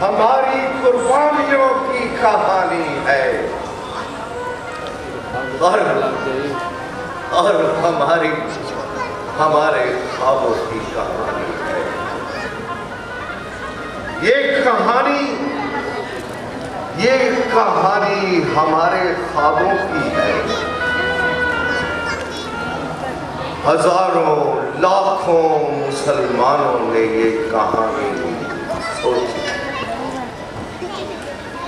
हमारी कुर्बानियों की कहानी है और हमारे ख्वाबों की कहानी है। ये कहानी हमारे ख्वाबों की है। हजारों लाखों मुसलमानों ने ये कहानी सोची।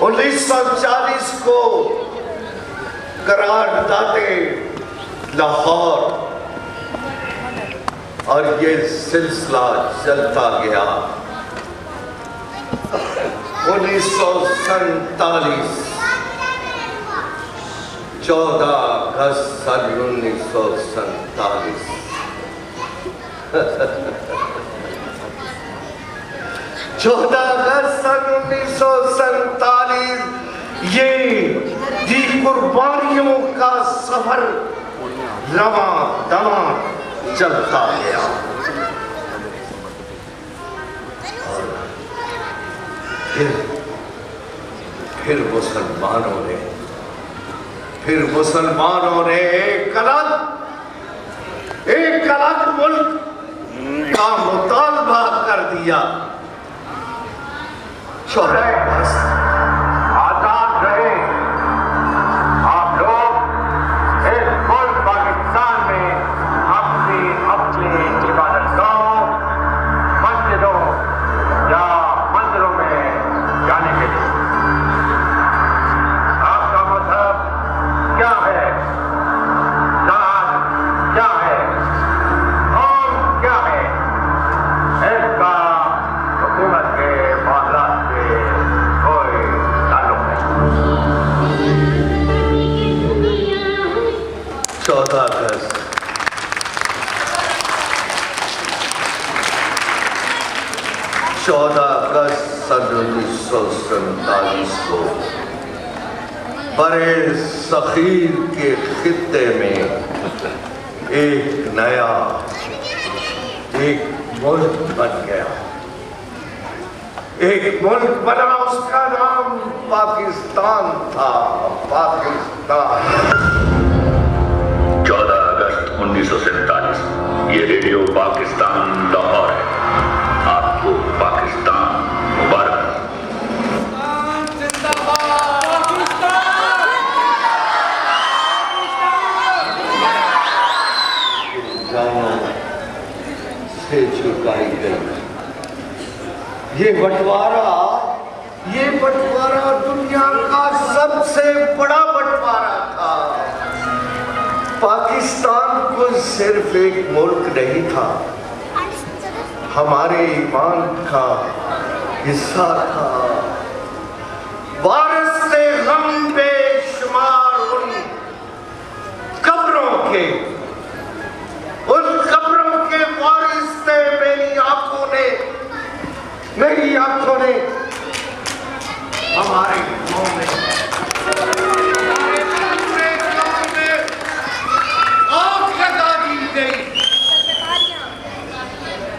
1940 को करारदादे लाहौर और ये सिलसिला चलता गया। 1947 14 अगस्त सन 1947 14 अगस्त सन 1947 ये कुर्बानियों का सफर रवा दवा चलता गया। फिर मुसलमानों ने एक अलग मुल्क का मुतालबा कर दिया। शोहरे बस आजाद रहे आप लोग इस मुल्क पाकिस्तान में अपनी इबादतगाहों, मस्जिदों या मंदिरों में जाने के लिए। आपका मजहब क्या है, जात क्या है, कौम क्या है, इसका हुकूमत के मामलात से कोई ताल्लुक नहीं। 14 अगस्त 14 अगस्त सन 1947 को बड़े सखीर के खित्ते में एक नया मुल्क बन गया। एक मुल्क बना, उसका नाम पाकिस्तान था। पाकिस्तान 14 अगस्त 1947 ये रेडियो पाकिस्तान लाहौर है। आपको पाकिस्तान मुबारक। से चुकाई गई। ये बंटवारा दुनिया का सबसे बड़ा बंटवारा था। पाकिस्तान को सिर्फ एक मुल्क नहीं था, हमारे ईमान का हिस्सा था। वारिस थे हम बेशुमार उन कब्रों के, उन कब्रों के वारिस थे मेरी आंखों ने हमारे गांव में आग लगा दी गई।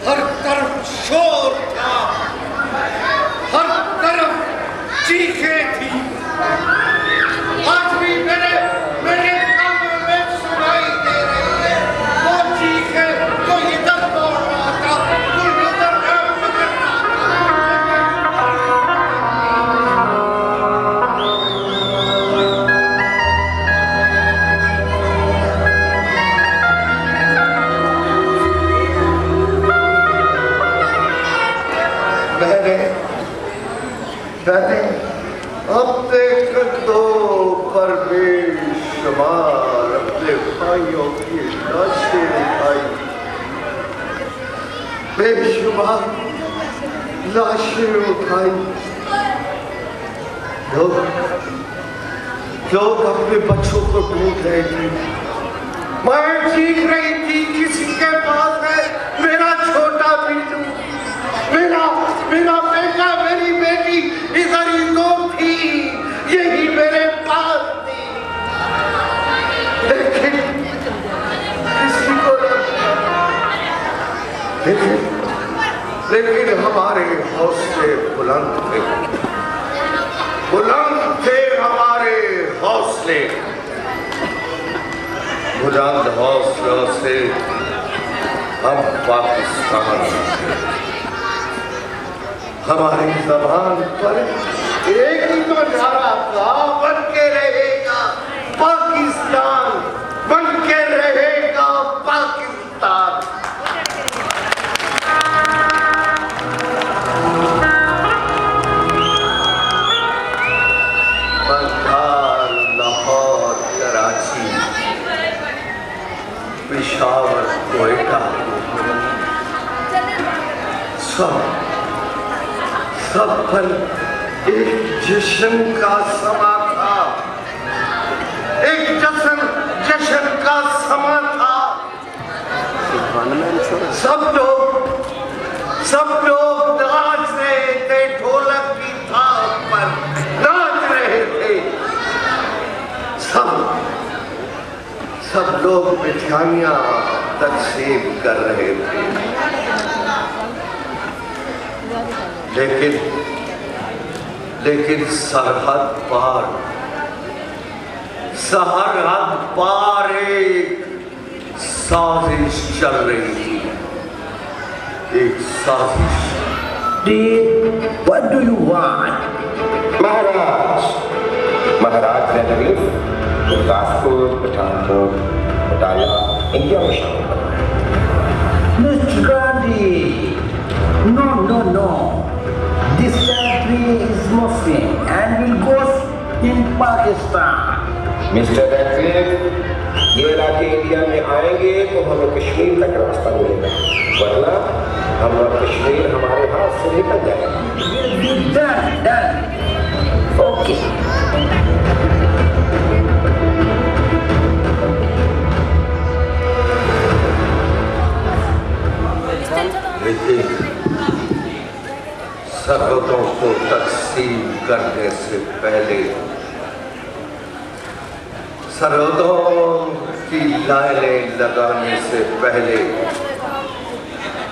हर तरफ शोर था, हर तरफ चीखें थी। आज भी मेरे कानों में सुनाई दे रही है वो चीखें। कोई इधर दौड़ रहा था, कोई उधर पकड़ रहा मैंने अपने कंधों पर बेशुमार अपने भाइयों की लाशें उठाई। बेशुमार लाशें उठाई। लोग अपने बच्चों को ढूंढ रहे थे। मैं चीख रही थी, किसी के पास है मेरा छोटा बीजू, मेरा बेटा, मेरी बेटी इधर ही तो थी, यही मेरे पास थी। लेकिन किसी को लेकिन हमारे हौसले बुलंद थे। बुलंद हौसलों से हम पाकिस्तान, हमारी जबान पर एक ही तो नारा था, बन के रहेगा पाकिस्तान, बन के रहेगा पाकिस्तान। बंगाल, लाहौर, कराची, पेशावर, कोयटा, सब पर एक जश्न का समा था, एक जश्न का समा था। सब लोग नाच रहे थे, ढोलक की थाप पर नाच रहे थे। सब लोग मिठाइयाँ तकसीम कर रहे थे, लेकिन सरहद पार एक साजिश चल रही थी, एक साजिश। What do you want? महाराज ने तकलीफ गुरदासपुर, पठानकोट, बटाला, इंडिया में शामिल करना। Mr. Gandhi, no. This country is Muslim and will go in Pakistan. Mr. Radcliffe, ये इलाके इंडिया में आएंगे तो हमें कश्मीर तक रास्ता मिलेगा, वरना हमारा कश्मीर हमारे हाथ से निकल जाएगा। Done. Okay. सरहदों को तकसीम करने से पहले, सरहदों की लाइनें लगाने से पहले,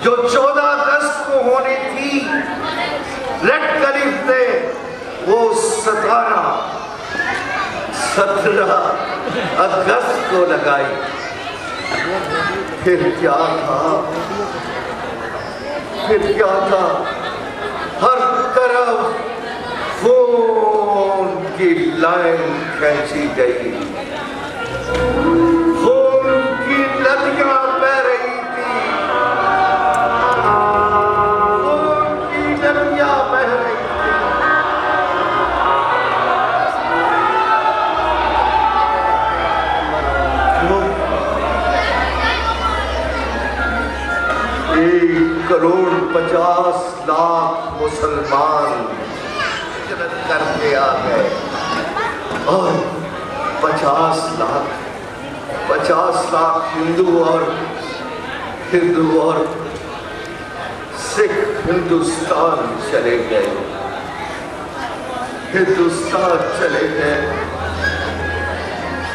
जो 14 अगस्त को होनी थी, रेडक्लिफ ने वो 17 अगस्त को लगाई। फिर क्या था? हर तरफ खून की लाइन खींची गई, खून की नदियां बह रही थी, खून की नदियां बह रही थी। 1,50,00,000 मुसलमान हिजरत करके आ गए और 50 लाख हिंदू और सिख हिंदुस्तान चले गए।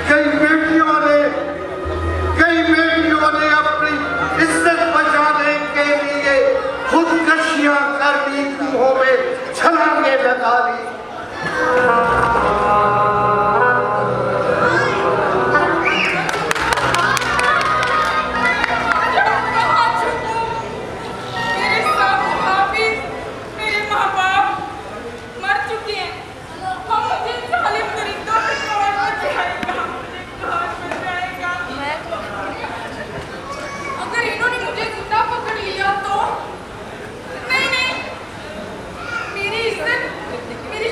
कई बेटियों ने अपनी इज्जत बचाने के लिए खुदकशियां कर ली, कुओं में छलांगे लगा ली। मेरी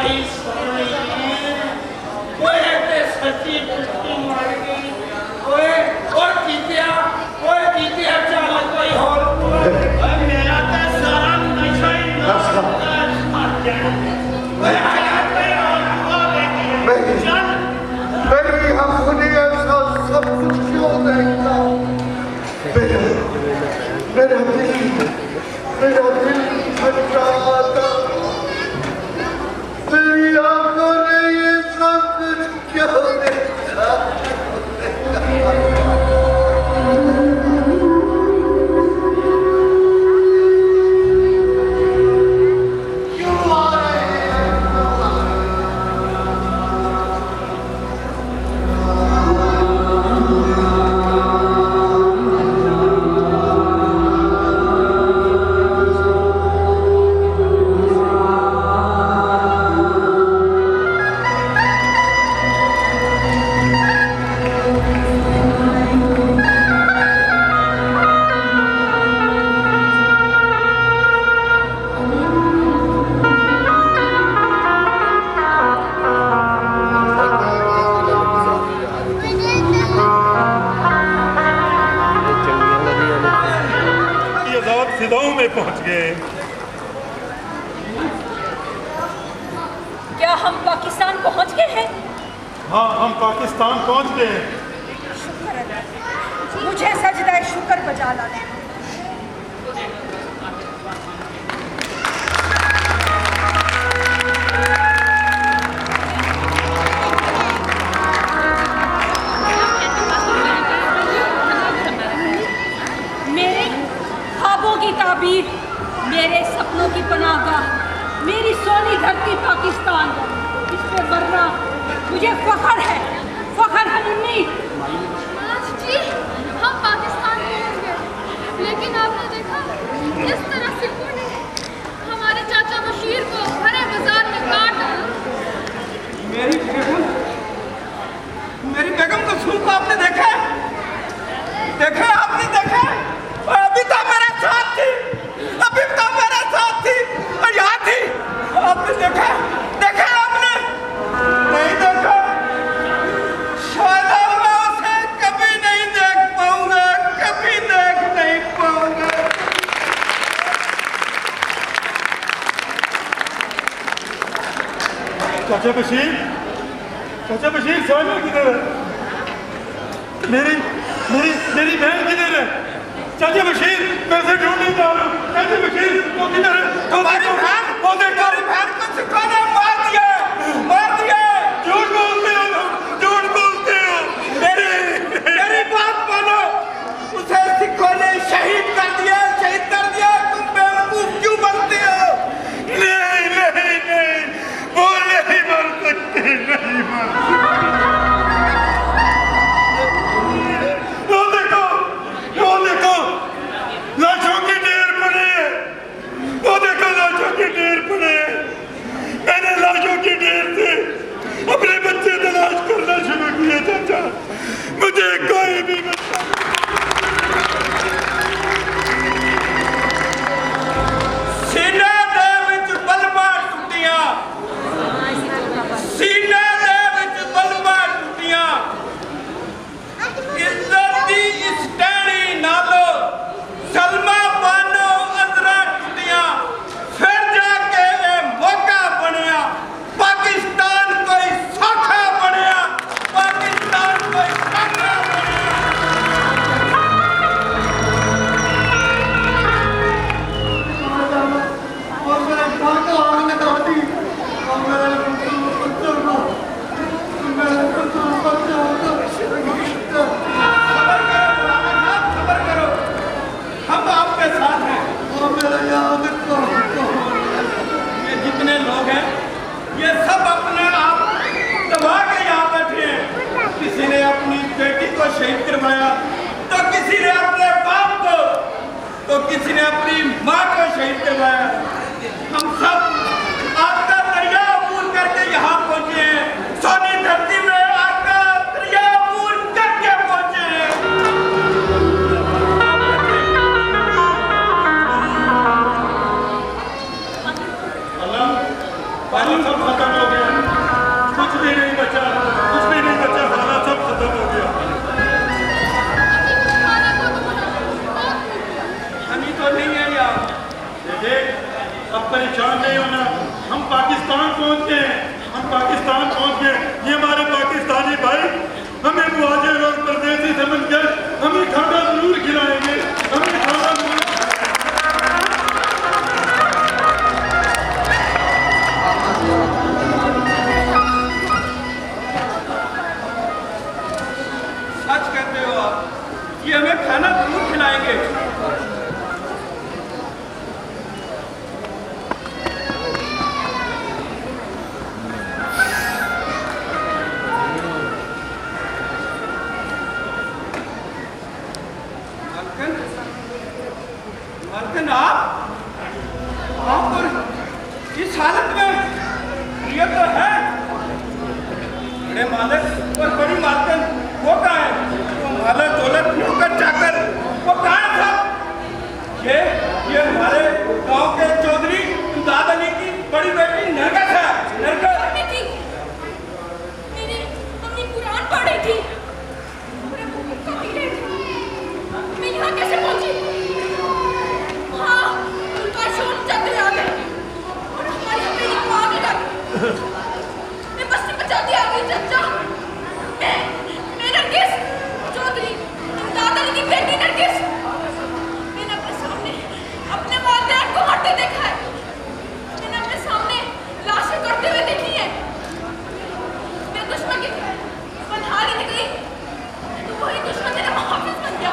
भाई सोनी ओए ते सच्ची पुष्टि मर गई ओए और जीतिया चल कोई और ओए मेरा ते सारा नशा ही ओए आया कोई और चल मेरी हमने ऐसा सब कुछ क्यों देखा मेरा दिल थक रहा था मेरी आंखों ने ये सब कुछ क्यों देखा सिदाओं में पहुंच गए। क्या हम पाकिस्तान पहुंच गए हैं? हाँ, हम पाकिस्तान पहुंच गए। शुक्र अल्लाह, मुझे सजदा शुक्र बजा लाना। मेरे सपनों की पनाहगाह, मेरी सोनी धरती पाकिस्तान, इस पे मरना मुझे फख्र है मुन्नी। जी, हम पाकिस्तान पहुंच गए, लेकिन आपने देखा इस तरह से ने हमारे चाचा बशीर को भरे बाजार में काट डाला। मेरी बेगम को सुन को आपने देखा आपने देखा अभी तो मेरे साथ थी और यहाँ थी। आपने देखा आपने नहीं देखा? शायद मैं उसे कभी नहीं देख पाऊंगा, कभी देख नहीं पाऊंगा। चाचा बशीर साहिबा किधर है? मेरी बहन किधर है? चाचा बशीर, मैं उसे ढूंढने जा रहा हूँ। चाचा बशीर, वो किधर है? तुम्हारी बहन को सिखाना मार दिया। झूठ बोलते हो। मेरी बात मानो, उसे सिखों ने शहीद कर दिया। तुम बेवकूफ क्यों बनते हो? नहीं, वो नहीं मर सकते, नहीं मर सकते। लाशों के ढेर पड़े हैं। वो देखो, लाशों के ढेर पड़े हैं। मैंने लाशों के ढेर से अपने बच्चे तलाश करना शुरू किया। चाचा, मुझे कोई भी सीने दे विच बलमा टुटियां, इज्जत दी इस टहनी नालो सलमा बानो अजरा टुटियां। फिर जाके ये मौका बनया, पाकिस्तान कोई सौखा बनया। खबर करो, हम आपके साथ हैं। ये जितने लोग हैं, ये सब अपने आप दबा के यहाँ बैठे हैं। किसी ने अपनी बेटी को शहीद करवाया, तो किसी ने अपने बाप को, तो किसी ने अपनी माँ को शहीद करवाया। हम सब आपका दरिया अबूर करके यहाँ पहुँचे हैं। सोनी धरती में आपका दरिया अबूर करके पहुँचे हैं। पानी सब खत्म हो गया, कुछ भी नहीं बचा, खाना सब खत्म हो गया। हमी तो नहीं है यार। देख, अब परेशान नहीं होना, हम पाकिस्तान पहुंच गए, ये हमारे पाकिस्तानी भाई हमें मुहाजिर और परदेसी समझकर हमें खाना जरूर खिलाएंगे, सच कहते हो आप, ये हमें खाना जरूर खिलाएंगे। मालकिन आप और इस हालत में, ये तो है बड़े मालिक और बड़ी मालकिन, वो कहाँ है? वो मालिक दौलत नौकर चाकर, वो कहाँ है सब? ये हमारे गांव के चौधरी इमदाद अली की बड़ी बेटी नरगस है। नरगस मैंने अपनी कुरान पढ़ी थी, मैं यहाँ कैसे पहुंची? हाँ, उनका शोर चक्कर आ गए और हमारी हवेली को आग लगा गई। मैं बस से बचाती आ गई चाचा। मैं नरगिस, चौधरी इमदाद अली की बेटी नरगिस। मैंने अपने सामने अपने वालिदैन को मरते देखा है। मैंने अपने सामने लाशें करते हुए देखी है। मैं दुश्मन की बदहाली निकली तो वही दुश्मन मेरा मुहाफिज बन गया।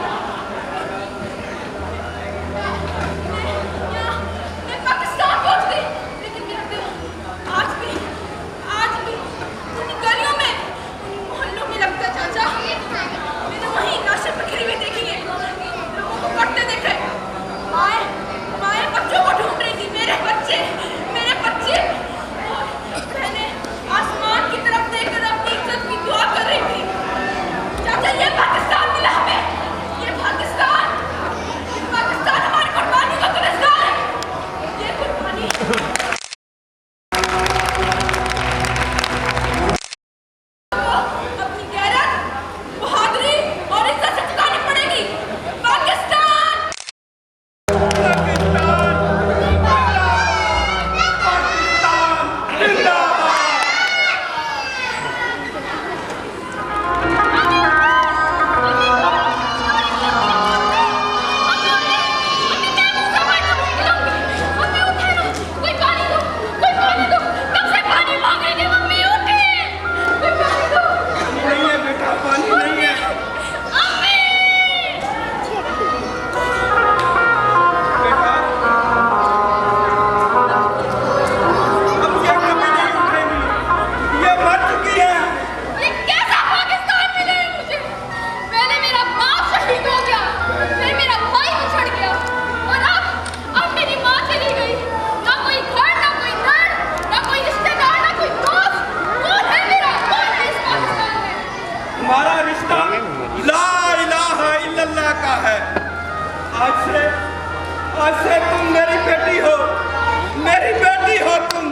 मैं पाकिस्तान पहुंच गई, लेकिन मेरा दिल आज भी उन गलियों में, उन मोहल्लों में लगता चाचा। मैंने वहीं लाशें बिखरी हुई देखी है, लोगों को कटते देखे। माएं बच्चों को ढूंढ रही थी, मेरे बच्चे। और बहनें आसमान की तरफ देखकर अपनी इज्जत की दुआ कर रही थी। चाचा, ये पाकिस्तान मिला हमें, ये पाकिस्तान हमारी कुर्बानी का गिरफ्तार है। ये कुर्बानी अपनी गैरत, बहादुरी और इज्जत से चुकानी पड़ेगी। पाकिस्तान नहीं है बेटा, पानी नहीं है। बेटा, अब ये कभी नहीं उठेगी, ये मर चुकी है। ये कैसा पाकिस्तान मिला है मुझे? पहले मेरा बाप शहीद हो गया, फिर मेरा भाई बिछड़ गया और अब मेरी माँ चली गई। ना कोई घर, ना कोई घर, ना कोई रिश्तेदार, ना कोई दोस्त। कौन है मेरा? कौन है इस पाकिस्तान में? हमारा रिश्ता ला इलाहा इल्लल्लाह का है। आज से तुम मेरी बेटी हो तुम।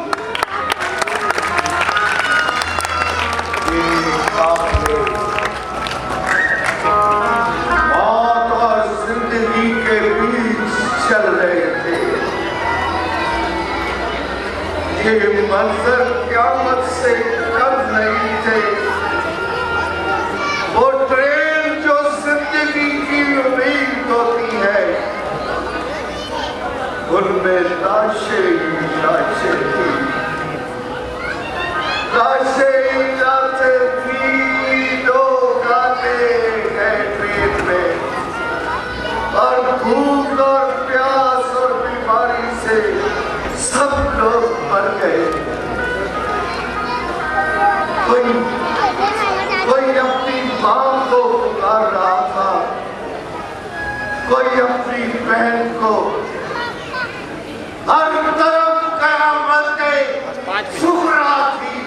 मौत और जिंदगी के बीच चल रहे थे। ये मंजर क़यामत से कम नहीं थे। वो ट्रेन जो जिंदगी की उम्मीद होती है, उनमें लाशें ही लाशें थी। जाते थी, लोग आते गए ट्रेन में, और भूख और प्यास और बीमारी से सब लोग मर गए। कोई अपनी मां को पुकार रहा था, कोई अपनी बहन को। हर तरफ क़यामत सुगरा थी,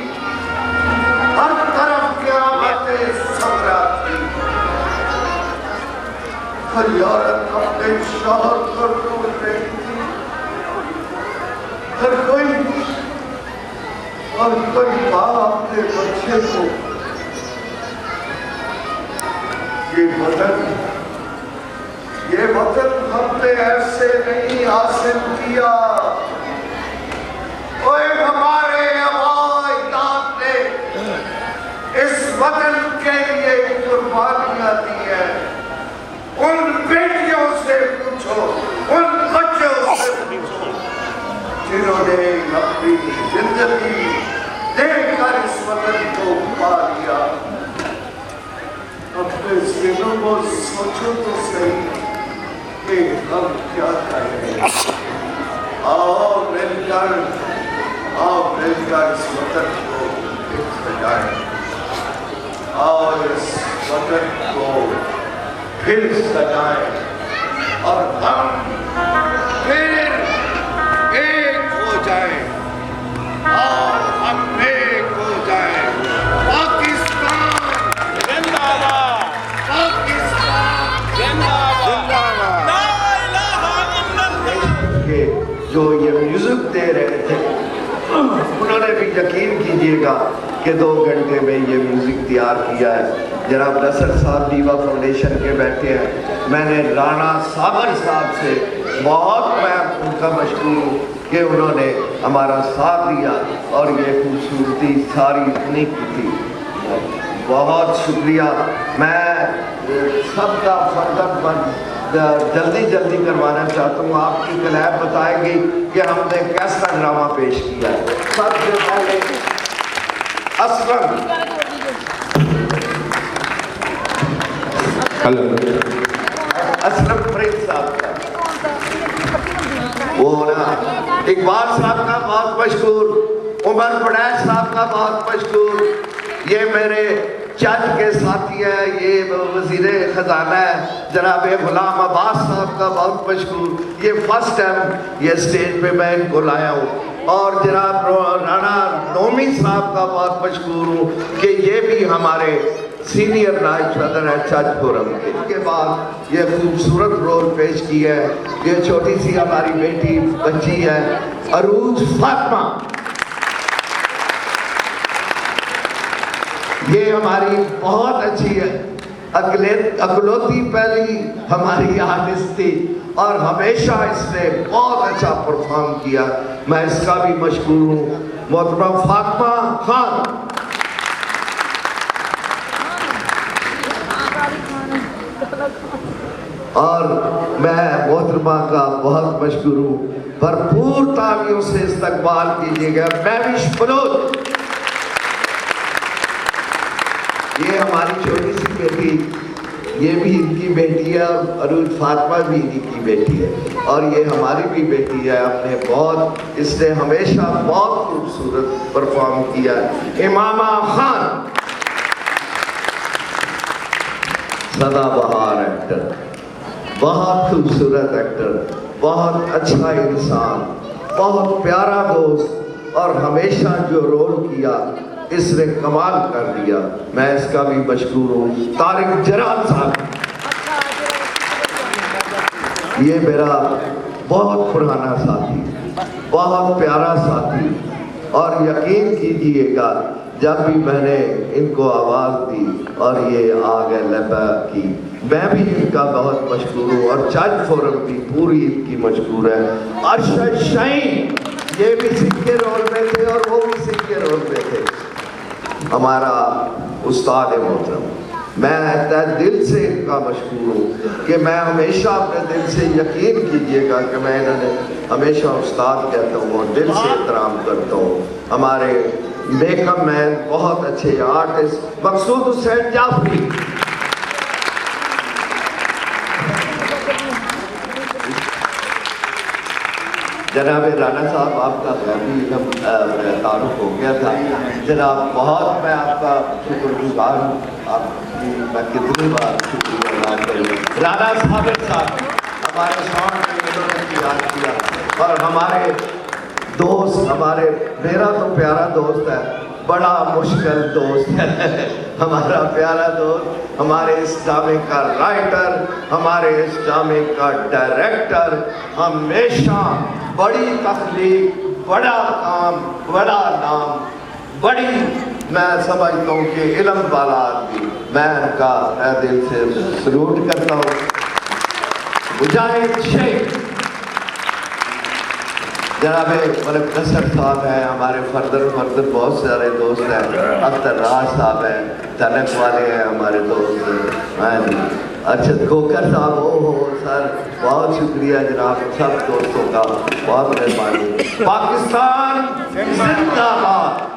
हर तरफ क़यामत सुगरा थी। हर औरत अपने शौहर को ढूंढ रही थी, हर कोई और कोई बाप अपने बच्चे को ये वतन हमने ऐसे नहीं हासिल किया। ओए हमारे अवाइदाद ने इस वतन के लिए कुर्बानियां दी है। उन बेटियों से पूछो, उन बच्चों से पूछो जिन्होंने अपनी जिंदगी देकर इस वतन को पा लिया। अपने जिलों को सोचो तो सही कि हम क्या करें। आओ मिलकर इस वतन को एक सजाएं। आओ इस वतन को फिर सजाएं और हम फिर एक हो जाएं। आओ हम एक हो जाएं। पाकिस्तान जिंदाबाद, पाकिस्तान जिंदाबाद। जो ये म्यूजिक दे रहे थे उन्होंने भी यकीन कीजिएगा कि 2 घंटे में ये म्यूजिक तैयार किया है। जनाब नसर साहब दीवा फाउंडेशन के बैठे हैं। मैंने राणा सागर साहब से बहुत मैं उनका मशहूर हूँ कि उन्होंने हमारा साथ दिया और ये खूबसूरती सारी इतनी की थी। बहुत शुक्रिया। मैं सबका फर्दर जल्दी करवाना चाहता हूँ। आपकी क्लैप बताएगी कि हमने कैसा ड्रामा पेश किया है। सबसे पहले असलम फरीद साहब का, वो ना इकबाल साहब का बहुत मशहूर, उमर पड़ैच साहब का बहुत मशहूर, ये मेरे जज के साथी है, ये वजीर खजाना है जनाब गुलाम अब्बास साहब का बहुत मशहूर। ये फर्स्ट टाइम ये स्टेज पे मैं इनको लाया हूँ। और जनाब राणा नोमी साहब का बहुत मशहूर हूँ कि ये भी हमारे सीनियर नायब सदर है जज फोरम के। इसके बाद ये खूबसूरत रोल पेश किया है। ये छोटी सी हमारी बेटी बच्ची है अरूज फातिमा। ये हमारी बहुत अच्छी है अकलौती पहली हमारी आर्टिस्ट थी और हमेशा इसने बहुत अच्छा परफॉर्म किया। मैं इसका भी मशहूर हूँ। मोहतरमा फातिमा खान। और मैं मोहतरमा का बहुत मशहूर हूँ। भरपूर तालियों से इस्तकबाल कीजिएगा महविश बलोच। ये हमारी छोटी सी बेटी, ये भी इनकी बेटी है और अरूज फातिमा भी इनकी बेटी है और ये हमारी भी बेटी है। अपने बहुत इसने हमेशा बहुत खूबसूरत परफॉर्म किया। इमामा खान सदाबहार एक्टर, बहुत खूबसूरत एक्टर, बहुत अच्छा इंसान, बहुत प्यारा दोस्त और हमेशा जो रोल किया इसने कमाल कर दिया। मैं इसका भी मशहूर हूँ। तारिक जरान साहब, ये मेरा बहुत पुराना साथी, बहुत प्यारा साथी और यकीन कीजिएगा जब भी मैंने इनको आवाज़ दी और ये आ गए लबा की, मैं भी इनका बहुत मशहूर हूँ और जज फोरम भी पूरी इनकी मशहूर है। अरशद शाहीन ये भी सिंह के रोल में थे और वो भी सिंह के रोल में थे। हमारा उस्ताद मोहतरम, मैं तहे दिल से इनका मशहूर हूँ कि मैं हमेशा अपने दिल से यकीन कीजिएगा कि मैं इन्होंने हमेशा उस्ताद कहता हूँ और दिल से एहतराम करता हूँ। हमारे मेकअप मैन बहुत अच्छे आर्टिस्ट मकसूद हुसैन जाफरी, जनाब राणा साहब आपका भी तारुफ हो गया था। जनाब बहुत मैं आपका शुक्रगुजार हूँ। आपकी मैं कितनी बार शुक्रिया अदा करूँ। राणा साहब हमारे साउंड में याद किया और हमारे दोस्त, हमारे मेरा तो प्यारा दोस्त है, बड़ा मुश्किल दोस्त है हमारा प्यारा दोस्त, हमारे इस ड्रामे का राइटर, हमारे इस ड्रामे का डायरेक्टर, हमेशा बड़ी तख्लीक, बड़ा काम, बड़ा नाम बड़ी मैं समझता हूँ कि इल्म वाला आदमी, मैं उनका दिल से सलूट करता हूँ। मुजाहिद शेख जनाब मलिक नसर साहब हैं, हमारे फर्दर बहुत सारे दोस्त हैं, अख्तर राज साहब हैं, तनक वाले हैं हमारे दोस्त, अर्शद खोकर साहब, हो सर बहुत शुक्रिया जनाब, सब दोस्तों का बहुत मेहरबानी। पाकिस्तान जिंदाबाद।